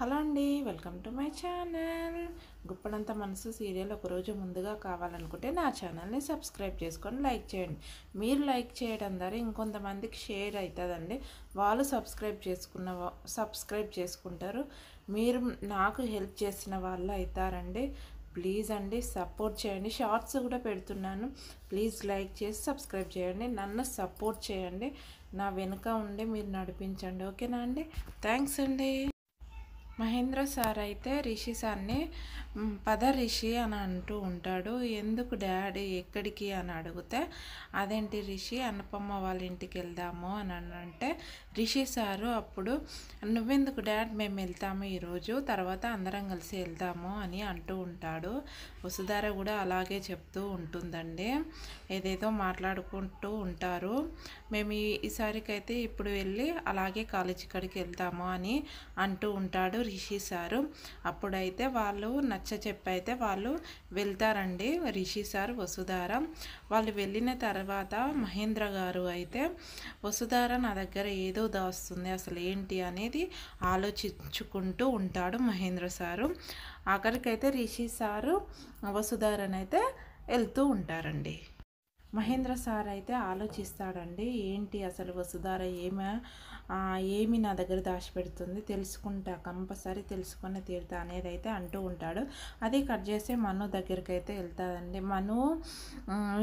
Hello అండి, welcome to my channel. Guppedantha మనసు serial ఒకరోజు ముందుగా కావాలనుకుంటే నా ఛానల్ని సబ్స్క్రైబ్ చేసుకొని లైక్ చేయండి. మీరు లైక్ చేయడం ద్వారా ఇంకొంతమందికి షేర్ అవుతుందండి. వాళ్ళు సబ్స్క్రైబ్ చేసుకుంటారు. మీరు నాకు హెల్ప్ చేసిన వాళ్ళు అవుతారండి. ప్లీజ్ అండి సపోర్ట్ చేయండి. షార్ట్స్ కూడా పెడుతున్నాను. ప్లీజ్ లైక్ చేసి సబ్స్క్రైబ్ చేయండి. నన్ను సపోర్ట్ చేయండి. నా వెనుక ఉండి మీరు నడిపించండి. ఓకేనా అండి? థ్యాంక్స్ అండి. మహేంద్ర సార్ అయితే రిషి సార్ని పద రిషి అని అంటూ ఉంటాడు. ఎందుకు డాడీ ఎక్కడికి అని అడిగితే, అదేంటి రిషి అనుపమ్మ వాళ్ళ ఇంటికి వెళ్దాము అని అంటే, రిషి సారు అప్పుడు నువ్వెందుకు డాడ్, మేము వెళ్తాము ఈరోజు, తర్వాత అందరం కలిసి వెళ్దాము అని అంటూ ఉంటాడు. వసుధార కూడా అలాగే చెప్తూ ఉంటుందండి. ఏదేదో మాట్లాడుకుంటూ ఉంటారు. మేము ఈసారికైతే ఇప్పుడు వెళ్ళి అలాగే కాలేజీ కాడికి వెళ్తాము అని అంటూ ఉంటాడు రిషి సారు. అప్పుడైతే వాళ్ళు చెప్పైతే వాళ్ళు వెళ్తారండి. రిషి సార్, వసుధార వాళ్ళు వెళ్ళిన తర్వాత మహేంద్ర గారు అయితే, వసుధార నా దగ్గర ఏదో దాస్తుంది, అసలు ఏంటి అనేది ఆలోచించుకుంటూ ఉంటాడు మహేంద్ర సారు. ఆఖరికైతే రిషి సారు వసుధారనైతే వెళ్తూ ఉంటారండి. మహేంద్ర సార్ అయితే ఆలోచిస్తాడండి. ఏంటి అసలు వసుధార ఏమి నా దగ్గర దాచిపెడుతుంది, తెలుసుకుంటా, కంపల్సరీ తెలుసుకొని తీరుతా అనేది అయితే అంటూ ఉంటాడు. అది కట్ చేసి మను దగ్గరికి అయితే వెళ్తాదండి. మను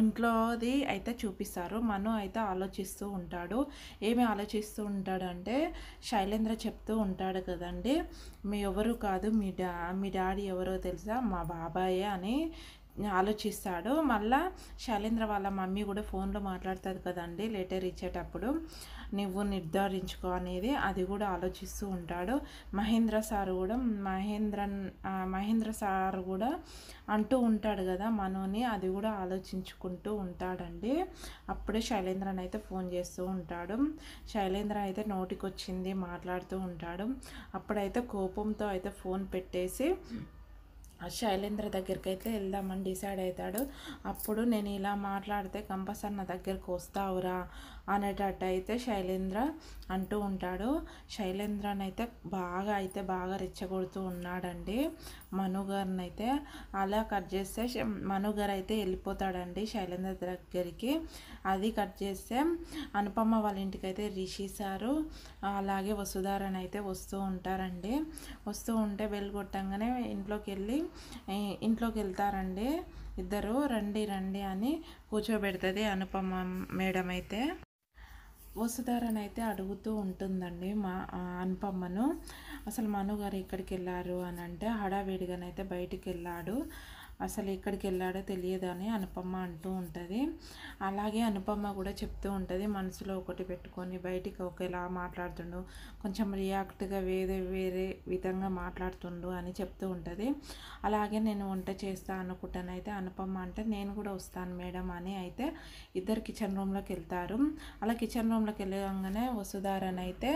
ఇంట్లోది అయితే చూపిస్తారు. మను అయితే ఆలోచిస్తూ ఉంటాడు. ఏమి ఆలోచిస్తూ ఉంటాడంటే, శైలేంద్ర చెప్తూ ఉంటాడు కదండి, ఎవరు కాదు మీ డాడీ ఎవరో తెలుసా, మా బాబాయే అని ఆలోచిస్తాడు. మళ్ళా శైలేంద్ర వాళ్ళ మమ్మీ కూడా ఫోన్లో మాట్లాడుతుంది కదండి లెటర్ ఇచ్చేటప్పుడు, నువ్వు నిర్ధారించుకో అనేది, అది కూడా ఆలోచిస్తూ ఉంటాడు. మహేంద్ర సార్ కూడా అంటూ ఉంటాడు కదా మనోని, అది కూడా ఆలోచించుకుంటూ ఉంటాడండి. అప్పుడే శైలేంద్రని అయితే ఫోన్ చేస్తూ ఉంటాడు. శైలేంద్ర అయితే నోటికొచ్చింది మాట్లాడుతూ ఉంటాడు. అప్పుడైతే కోపంతో అయితే ఫోన్ పెట్టేసి శైలేంద్ర దగ్గరికి అయితే వెళ్దామని డిసైడ్ అవుతాడు. అప్పుడు నేను ఇలా మాట్లాడితే కంపల్సరీ నా దగ్గరికి వస్తావురా అనేటట్టు అయితే శైలేంద్ర అంటూ ఉంటాడు. శైలేంద్రని అయితే బాగా రెచ్చగొడుతూ ఉన్నాడండి మనుగారిని అయితే. అలా కట్ చేస్తే మనుగారు అయితే వెళ్ళిపోతాడండి శైలేంద్ర దగ్గరికి. అది కట్ చేస్తే అనుపమ వాళ్ళ ఇంటికి అయితే రిషి సారు అలాగే వసుధారని అయితే వస్తూ ఉంటారండి. వస్తూ ఉంటే బెల్ కొట్టంగానే ఇంట్లోకి వెళ్తారండి ఇద్దరు. రండి అని కూర్చోబెడుతుంది అనుపమ మేడం అయితే. వసుధారని అయితే అడుగుతూ ఉంటుందండి అనుపమ్మను, అసలు మనుగారు ఎక్కడికి వెళ్ళారు అని అంటే, హడావిడిగానైతే బయటికి వెళ్ళాడు, అసలు ఎక్కడికి వెళ్ళాడో తెలియదు అని అనుపమ అంటూ ఉంటుంది. అలాగే అనుపమ కూడా చెప్తూ ఉంటుంది, మనసులో ఒకటి పెట్టుకొని బయటికి ఒకేలా మాట్లాడుతుండు, కొంచెం రియాక్ట్గా వేరే విధంగా మాట్లాడుతుండు అని చెప్తూ ఉంటుంది. అలాగే నేను వంట చేస్తా అనుకుంటానైతే అనుపమ అంటే, నేను కూడా వస్తాను మేడం అని అయితే ఇద్దరు కిచెన్ రూమ్లోకి వెళ్తారు. అలా కిచెన్ రూమ్లోకి వెళ్ళగానే వసుధారని అయితే,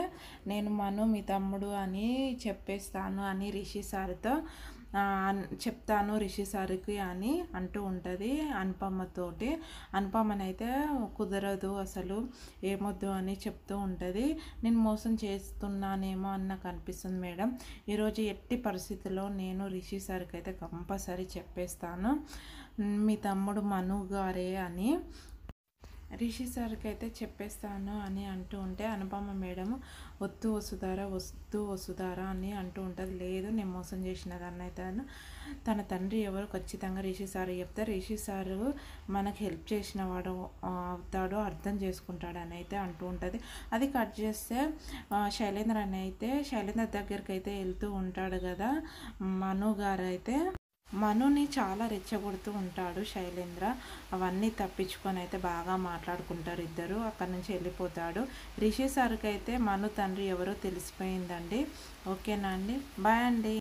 నేను మను మీ తమ్ముడు అని చెప్పేస్తాను అని రిషి సార్తో చెప్తాను రిషి సార్కి అని అంటూ ఉంటుంది అనుపమ్మతోటి. అనుపమ్మనైతే కుదరదు, అసలు ఏమొద్దు అని చెప్తూ ఉంటుంది. నేను మోసం చేస్తున్నానేమో అని నాకు అనిపిస్తుంది మేడం, ఈరోజు ఎట్టి పరిస్థితుల్లో నేను రిషి సార్కి అయితే కంపల్సరీ చెప్పేస్తాను మీ తమ్ముడు మను గారే అని రిషి సార్కి అయితే చెప్పేస్తాను అని అంటూ ఉంటే, అనుపమ మేడం వద్దు వసుధార అని అంటూ ఉంటుంది. లేదు, నేను మోసం చేసినదాన్ని అయితే తన తండ్రి ఎవరు ఖచ్చితంగా రిషి సార్ చెప్తే, రిషి సారు మనకు హెల్ప్ చేసిన వాడు అవుతాడు, అర్థం చేసుకుంటాడు అని అయితే అంటూ ఉంటుంది. అది కట్ చేస్తే శైలేంద్ర దగ్గరికి అయితే వెళ్తూ ఉంటాడు కదా మను గారు అయితే. మనుని చాలా రెచ్చగొడుతూ ఉంటాడు శైలేంద్ర. అవన్నీ తప్పించుకొని అయితే బాగా మాట్లాడుకుంటారు ఇద్దరు. అక్కడి నుంచి వెళ్ళిపోతాడు. రిషి సార్కి అయితే మను తండ్రి ఎవరో తెలిసిపోయిందండి. ఓకేనా అండి? బాయ్ అండి.